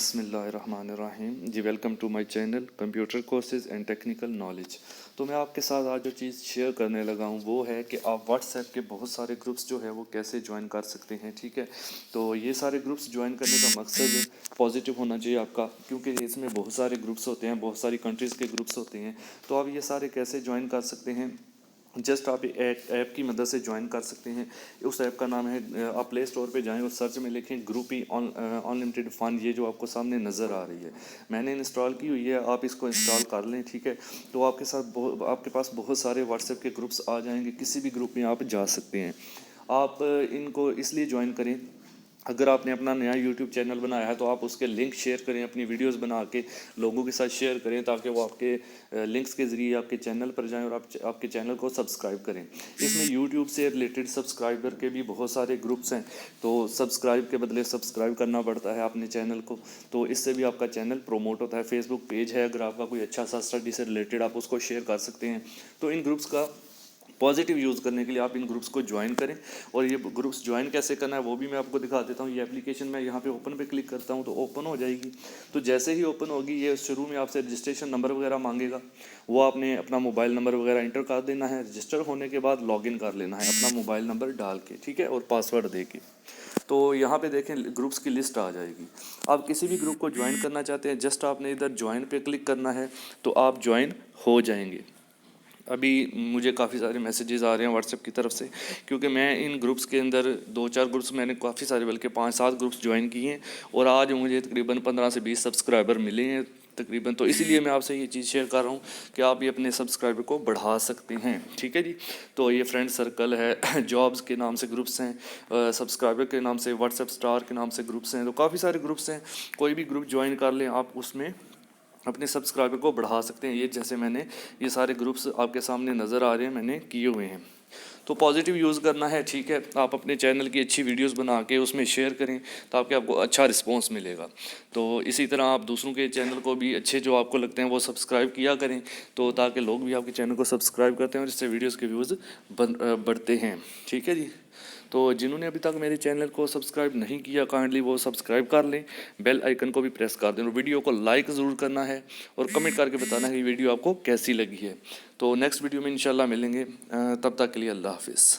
بسم اللہ الرحمن الرحیم جی welcome to my channel computer courses and technical knowledge. تو میں آپ کے ساتھ آج جو چیز شیئر کرنے لگا ہوں وہ ہے کہ آپ واٹس ایپ کے بہت سارے گروپس جو ہے وہ کیسے جوائن کر سکتے ہیں. ٹھیک ہے, تو یہ سارے گروپس جوائن کرنے کا مقصد پازیٹیو ہونا چاہیے آپ کا, کیونکہ اس میں بہت سارے گروپس ہوتے ہیں, بہت ساری کنٹریز کے گروپس ہوتے ہیں. تو آپ یہ سارے کیسے جوائن کر سکتے ہیں؟ جسٹ آپ ایپ کی مدد سے جوائن کر سکتے ہیں. اس ایپ کا نام ہے, آپ پلے اسٹور پہ جائیں اور سرچ میں لکھیں گروپی ان لمیٹڈ فن. یہ جو آپ کو سامنے نظر آ رہی ہے میں نے انسٹال کی ہوئی ہے, آپ اس کو انسٹال کر لیں. ٹھیک ہے, تو آپ کے پاس بہت سارے واٹس ایپ کے گروپس آ جائیں گے. کسی بھی گروپ میں آپ جا سکتے ہیں. آپ ان کو اس لیے جوائن کریں, اگر آپ نے اپنا نیا یوٹیوب چینل بنایا ہے تو آپ اس کے لنک شیئر کریں, اپنی ویڈیوز بنا کے لوگوں کے ساتھ شیئر کریں تاکہ وہ آپ کے لنکس کے ذریعے آپ کے چینل پر جائیں اور آپ کے چینل کو سبسکرائب کریں. اس میں یوٹیوب سے ریلیٹڈ سبسکرائبر کے بھی بہت سارے گروپس ہیں, تو سبسکرائب کے بدلے سبسکرائب کرنا پڑتا ہے اپنے چینل کو, تو اس سے بھی آپ کا چینل پروموٹ ہوتا ہے. فیس بک پیج ہے, اگر آپ کا کوئی اچھا سا اسٹڈی سے ریلیٹڈ آپ اس کو شیئر کر سکتے ہیں. تو ان گروپس کا پازیٹیو یوز کرنے کے لیے آپ ان گروپس کو جوائن کریں. اور یہ گروپس جوائن کیسے کرنا ہے وہ بھی میں آپ کو دکھا دیتا ہوں. یہ اپلیکیشن میں یہاں پہ اوپن پہ کلک کرتا ہوں تو اوپن ہو جائے گی. تو جیسے ہی اوپن ہوگی یہ شروع میں آپ سے رجسٹریشن نمبر وغیرہ مانگے گا, وہ آپ نے اپنا موبائل نمبر وغیرہ انٹر کر دینا ہے. رجسٹر ہونے کے بعد لاگ ان کر لینا ہے اپنا موبائل نمبر ڈال کے, ٹھیک ہے, اور پاسورڈ دے کے. تو یہاں پہ دیکھیں گروپس کی لسٹ آ جائے گی. آپ کسی بھی گروپ کو جوائن کرنا چاہتے ہیں, جسٹ آپ نے ادھر جوائن پہ کلک کرنا ہے تو آپ جوائن ہو جائیں گے. ابھی مجھے کافی سارے میسیجز آ رہے ہیں واٹس ایپ کی طرف سے, کیونکہ میں ان گروپس کے اندر 2-4 گروپس, میں نے کافی سارے بلکہ 5-7 گروپس جوائن کیے ہیں, اور آج مجھے تقریباً 15 سے 20 سبسکرائبر ملے ہیں تقریباً. تو اسی لیے میں آپ سے یہ چیز شیئر کر رہا ہوں کہ آپ بھی اپنے سبسکرائبر کو بڑھا سکتے ہیں. ٹھیک ہے جی, تو یہ فرینڈ سرکل ہے, جابس کے نام سے گروپس ہیں, سبسکرائبر کے نام سے, واٹس ایپ اسٹار کے نام سے گروپس ہیں. تو کافی سارے گروپس ہیں, کوئی بھی گروپ جوائن کر لیں آپ, اس میں اپنے سبسکرائبر کو بڑھا سکتے ہیں. یہ جیسے میں نے یہ سارے گروپس آپ کے سامنے نظر آ رہے ہیں, میں نے کیے ہوئے ہیں. تو پازیٹیو یوز کرنا ہے. ٹھیک ہے, آپ اپنے چینل کی اچھی ویڈیوز بنا کے اس میں شیئر کریں تاکہ آپ کو اچھا رسپانس ملے گا. تو اسی طرح آپ دوسروں کے چینل کو بھی اچھے جو آپ کو لگتے ہیں وہ سبسکرائب کیا کریں, تو تاکہ لوگ بھی آپ کے چینل کو سبسکرائب کرتے ہیں اور اس سے ویڈیوز کے ویوز بڑھتے ہیں. ٹھیک ہے جی, تو جنہوں نے ابھی تک میرے چینل کو سبسکرائب نہیں کیا کائنڈلی وہ سبسکرائب کر لیں, بیل آئیکن کو بھی پریس کر دیں, اور ویڈیو کو لائک ضرور کرنا ہے اور کمنٹ کر کے بتانا ہے یہ ویڈیو آپ کو کیسی لگی ہے. تو نیکسٹ ویڈیو میں انشاءاللہ ملیں گے, تب تک کے لیے اللہ حافظ.